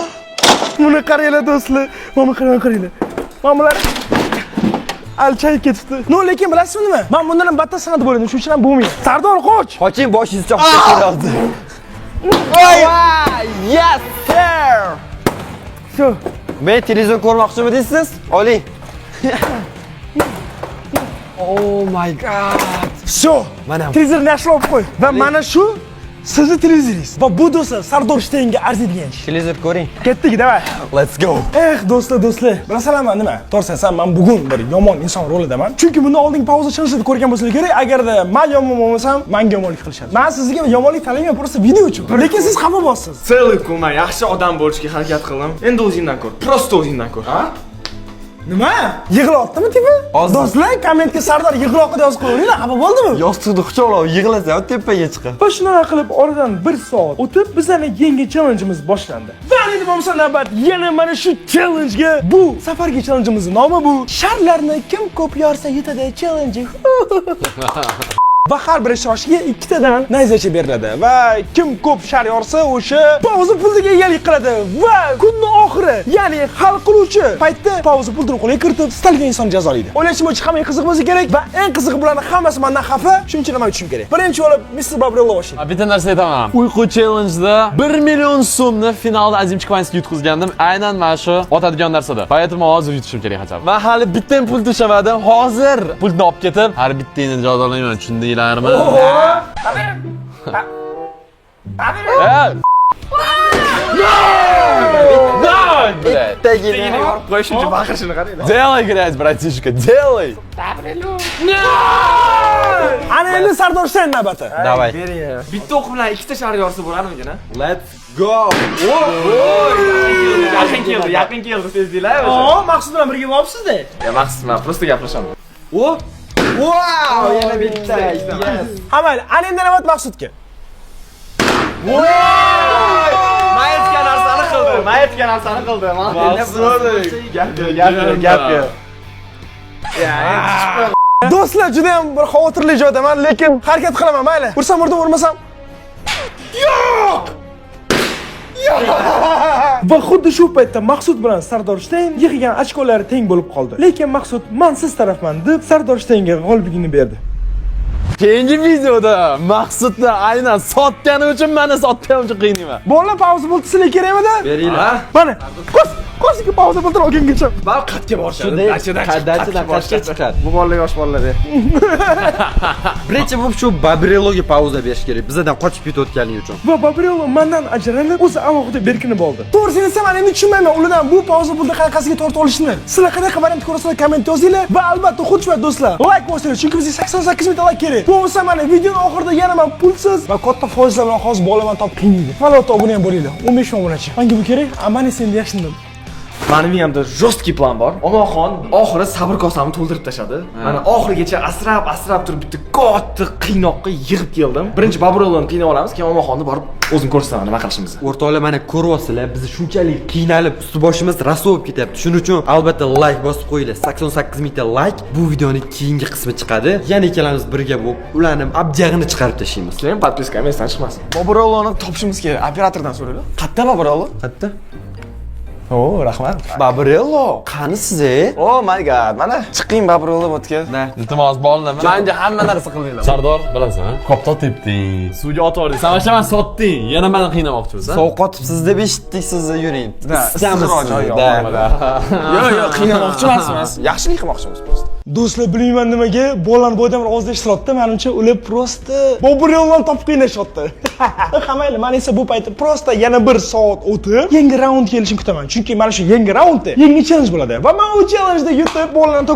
Buni qaranglar do'stlar. Mana qaranglar. Mana bular alchayib ketibdi. No, lekin bilasizmi nima? Men bundan ham battar san'at bo'ladim, shuning uchun ham bo'lmaydi. Sardor, qoch. Qoching, boshingiz chopib kelyapti. Yes, sir. Shu. Men televizor ko'rmoqchimi deysiz? Oling. Oh my god. Shu. Mana. Televizorni yaxshilab qo'y. Va mana shu sizni televizoringiz. Va bu do'stlar Sardor Shteynga arziydigan ish. Televizor ko'ring. Ketdik, davay. Let's go. Do'stlar, bilasizlarmi nima? To'g'risi, men bugun bir yomon inson rolidaman. Chunki bundan oldingi pauza chiqishida ko'rgan bo'lsangiz kerak, agarda men yomon bo'lmasam, menga yomonlik qilishadi. Men sizga yomonlik talamayman, просто video uchun. Lekin siz xafa bo'lasiz. Целый man yaxshi odam bo'lishga harakat qildim. Endi o'zingdan ko'r. Prosta o'zingdan ko'r. Ha? Nima? Yig'layaptimi tipi? Do'stlar, kommentga Sardor yig'loqda yozib qo'yinglar, xafa bo'ldimi? Yostiqni quchoqlab yig'lasa, tepaga chiqadi. Va shunaqa qilib oradan 1 soat o'tib, bizning yangi challengeimiz boshlandi. Va endi bo'lmasa navbat yana mana shu challengega, bu safargi challengeimizning nomi bu sharlarni kim ko'p yorsa yutadi challenge. Va har bir ishtirokchiga 2 tadan nayzacha beriladi va kim ko'p shar yorsa o'sha pauza puliga egalik qiladi va kunning oxiri, ya'ni hal qiluvchi paytda pauza pulini qo'lga kiritib, istalgan insonni jazolaydi. O'ylashim uchun hamma qiziq bo'lsa kerak va eng qizig'i bularning hammasi mendan xafa, shuning uchun nima uchun kerak. Birinchi bo'lib Mr. Babrello boshlaydi. Bitta narsa aytaman. Uyqu challenge'da 1 million so'mni finalda Azim Chikvanskiy yutqizgandim. Aynan mana shu otadigan narsada. Poyatma hozir yutishim kerak hachab. Va hali bitta pul to'shamadim. Hozir pulni olib ketib, har bittani jazolayman, tushundinglarmi? Bittagina yorib Qo'yish uchun baqirishini qaranglar. Делай, грязь, братишка, делай. Ana endi Sardor Shteyn navbati. Davay. Bitta o'q bilan ikkita shar yorsa bo'ladimikan? Let's go. Yaqin keldi, sezdinglar? Maqsud bilan birga bo'libsiz-da. Ya maqsad, men prosta gaplashaman. Wow, yana bitta. Yes. Hamma, ana endi navbat Maqsudga. Mayetga narsani qildi. Gap yo'q. Do'stlar, juda ham bir xavotirli joydaman, lekin harakat qilaman, mayli. Ursam urmasam. Yo'q! Va xuddi shu paytda Maqsud bilan Sardor Shteyn yig'gan ochkolari teng bo'lib qoldi. Lekin Maqsud "Men siz tarafman" deb Sardor Shteynga g'olibligini berdi. Keyingi videoda Maqsudni aynan sotgani uchun meni sotganim uchun qiynayman. Bolalar pauza puli sizlarga kerakmi-da? Beringlar. Mana, qo'shimcha pauza puli olgangacha. Bal qatga borishadi. Dachidan qatga chiqadi. Bu bolalar yosh bolalar. Birinchi bo'lib shu Babrelloga pauza berish kerak. Bizdan qochib ketayotganligi uchun. Va Babrello mendan ajralib, o'zi alohida berkinib oldi. To'g'risini desam, men endi tushunmayman ulardan bu pauza pulni qanaqasiga tortib olishni. Sizlar qanaqa variant ko'rasizlar, komment yozinglar va albatta xuddi shunday do'stlar, like bosinglar, chunki bizga 88 ming like kerak. Bo'lmasa mana videoning oxirida yana men pulsiz va katta foizlar bilan hozir bolaman topib qiynaydi. Falot obuna ham bo'linglar. 15 ming obunachi. Menga bu kerak, men esa endi yashindim. Meni miyamda jostki plan bor. Omonxon oxiri sabr kosamni to'ldirib tashladi. Mana oxirigacha asrab turib bitta katta qiynoqqa yig'ib keldim. Birinchi Babrelloni qiynab olamiz, keyin Omonxonni borib o'zim ko'rsataman nima qilishimizni. O'rtoqlar, mana ko'ryapsizlar, biz shunchalik qiynalib, usti boshimiz raso bo'lib ketyapti. Shuning uchun albatta like bosib qo'yinglar. 88 mingta like. Bu videoning keyingi qismi chiqadi. Yana ikkalamiz birga bo'lib, ularni abjag'ini chiqarib tashlaymiz. Keyin podpiska esdan chiqmasin. Babrelloni topishimiz kerak. Operatordan so'raylar. Qayerda Babrello? Qayerda? O, rahmat. Babrello, qani siz? Oh my god. Mana chiqing Babrello o'tga. Iltimos bolalar, menga hamma narsa qildinglar. Sardor, bilasan, koptok tepding, suvga otib yubording. Sen mana sotding, yana meni qiynamoqchimisan. Sovqotibsiz deb eshitdik sizni, yuring. Yo'q, qiynamoqchi emasmiz. Yaxshilik qilmoqchimiz prosta. Do'stlar, bilmayman nimaga bolalar bu odam og'izda ishtirokda, menimcha ular prosta Babrelloni topib qiynashyapti. Hammaylar, men esa bu paytda prosta yana 1 soat o'tib, yangi raund kelishini kutaman. Chunki mana shu yangi raundda yangi challenge bo'ladi. Va men u challengeda yutib bolalarni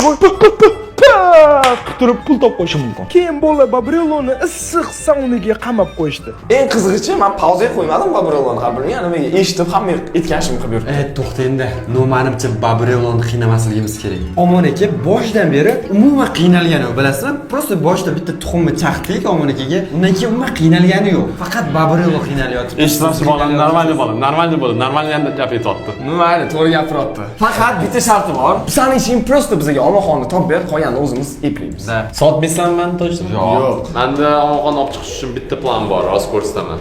turib pul topib qo'yishim mumkin. Keyin bolalar Babrelloni issiq sauniga qamab qo'yishdi. Eng qizig'ichi, men pauzaga qo'ymadim Babrelloni qabuliga. Nimaga eshitib hamma aytganishimni qilib yurdim. To'xta endi. Menimcha Babrelloni qiynamasligimiz kerak. Omon aka boshdan beri umuman qiynalgani yo'q, bilasizmi? Prosta boshda bitta tuxumni chaqdik Omon akaga. Undan keyin umuman qiynalgani yo'q. Faqat Babrello qiynalyapti. Eshitmoqchi bo'ladim, normalniy bo'ldi. Normalniy ham gap aytyapti. Mayli, to'g'ri gapiryapti. Faqat bitta sharti bor. Saning ishing prosta bizga Omonxonni topib ber, qolgan Hammani o'zimiz eplaymiz. Sotmaysanmi точно? Yo'q. Menda omoqni olib chiqish uchun bitta plan bor, hozir ko'rsataman.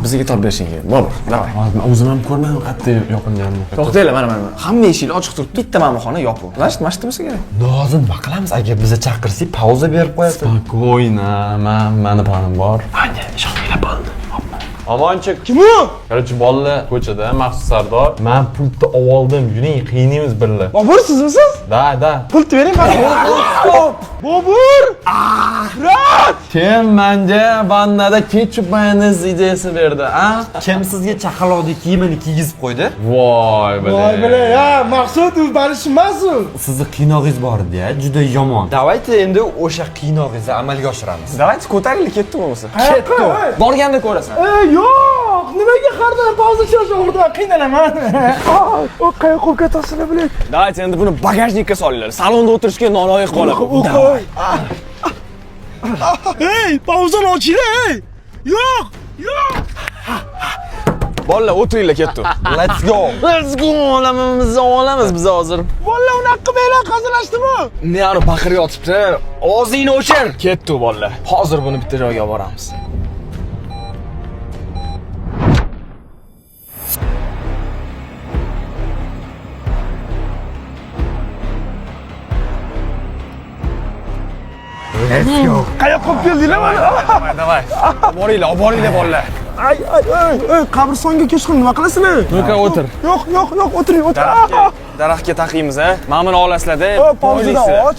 Bizga topib berishing kerak. Bobur, davay. Hozir o'zim ham ko'rmadim qayerda yopilganini. To'xtanglar, mana. Hamma eshiklar ochiq turibdi. Bitta mehmonxona yopiq. Mashit bo'lsa kerak. Nozim nima qilamiz agar bizni chaqirsak pauza berib qo'yasiz. Spokойно, mani planim bor. Anya, ishoninglar bo'ldi. Omonchik. Kim u? Korоче, bolalar ko'chada, Maxsus Sardor. Men pultni oldim, yuring, qiynaymiz birga. Bobur sizmisiz? Da. Pultni bering mana. Bobur! Brat! Kim menga vannada ketchup mayonez ideyasi berdi, a? Kim sizga chaqaloqni kiyimini kiygizib qo'ydi? Voy Voy ya, maqsad u barish emas u. Sizni qiynog'ingiz bor edi-ya, juda yomon. Davaychi endi o'sha qiynog'ingizni amalga oshiramiz. Davaychi ko'taringlar, ketdimi bo'lmasa? Ketdi. Borganda ko'rasan. Yo'q, nimaga har doim pauza chiqish o'rnidan qiynalaman. O qayoqqa olib ketasizlar bilan? Davaychi endi buni bagajnikka solinglar. Salonda o'tirishga noloyiq qoladi. Hey, pauzani ochinglar, hey. Yo'q. Bolalar o'tiringlar, ketdi. Let's go. Let's go, olamiz biz hozir. Bolalar unaqa qilmanglar, qazilashdimi? Ne ari baqirib yotibdi. Og'zingni ochir. Ketdi bolalar. Hozir buni bitta joyga olib boramiz. Qayoqqa olib keldinglar mana? Davay. Boringlar bolalar. Ay, qabristonga kechqurun nima qilasizlar? Nuka o'tir. Yo'q, o'tiring. Daraxtga taqiymiz, ha? Mana buni olasizlar-da. Pauzadan och.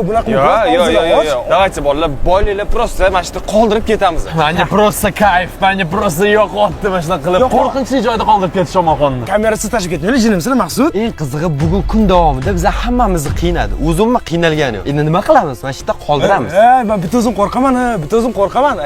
Bunaqa Yo'q. Davaychi bolalar, boyliklar prosta mana shu yerda qoldirib ketamiz. Menga prosta kayf, menga prosta yo'qotdi mana shunaqa qilib. Qo'rqinchli joyda qoldirib ketish omonxonni. Kamerasiz tashib ketmaylik, jinimsizlar Maqsud. Eng qizig'i bugun kun davomida biz hammamizni qiynadi. O'zimmi qiynalgan yo'q. Endi nima qilamiz? Mana shu yerda qoldiramiz. Men bitta o'zim qo'rqaman,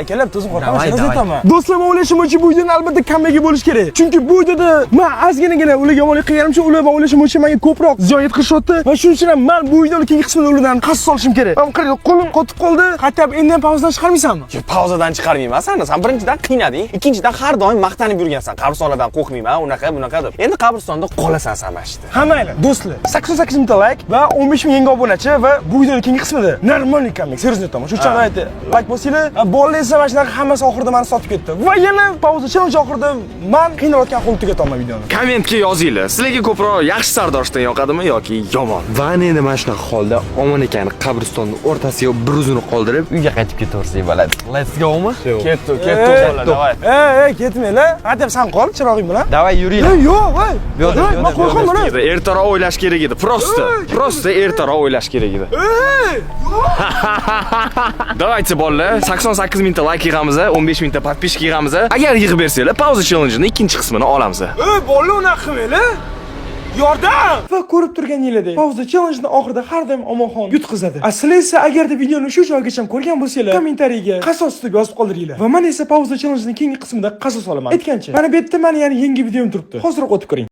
Akalar, bitta o'zim qo'rqaman. Shuni aytaman. Do'stlar, men o'ylashim bo'yicha bu videoni albatta kambaga bo'lish kerak. Chunki bu videoda men ozginagina ularga yomonlik qilganimcha, ular men o'ylashim bo'yicha menga ko'proq ziyon yetkazishyapti. Va shuning uchun ham men bu videoning keyingi qismida ulardan qasos olishim kerak. Men qarang, qo'lim qotib qoldi. Qaytib endi ham pauzadan chiqarmaysanmi? Pauzadan chiqarmayman. San birinchidan qiynading, ikkinchidan har doim maqtanib yurgansan. Qabristonlardan qo'rqmayman, bunaqa deb. Endi qabristonda qolasan san mana shu yerda. Hammanglar, do'stlar, 88 ming like va 15 ming yangi obunachi va bu videoning keyingi qismida normalniy komik, seriyosni aytaman. Shu uchun aytdi, like bosinglar. Bolalar esa mana shunaqa hammasi oxirida meni sotib ketdi. Va yana pauza challenge oxirida men qiynalayotgan holda tugataman videoni. Kommentga yozinglar. Sizlarga ko'proq yaxshi Sardorshdan yoqadimi yoki yomon? Va endi mana shunaqa holda omon ekan qabristonni o'rtasiga bir o'zini qoldirib uyga qaytib ketaversak bo'ladi. Let's go-mi? Ketdi bolalar, davay. Ketmanglar. Qaytib sen qol, chirog'ing bilan. Davay yuringlar. Yo'q, men qo'rqaman. Ertaroq o'ylash kerak edi. Prosta ertaroq o'ylash kerak edi. Davaychi bolalar, 88 mingta like yig'amiz, 15 mingta podpischka yig'amiz. Agar yig'ib bersanglar, pauza challenge'ning ikkinchi qismini olamiz. Bolalar unaqa qilmanglar. Yordam! Va ko'rib turganingizdek, pauza challenge'ning oxirida har doim omonxon yutqizadi. Sizlar esa agarda videoni shu joygacha ko'rgan bo'lsanglar, kommentariyaga qasos deb yozib qoldiringlar. Va men esa pauza challenge'ning keyingi qismida qasos olaman. Aytgancha, mana bu yerda meni yangi videom turibdi. Hozir o'tib ko'ring.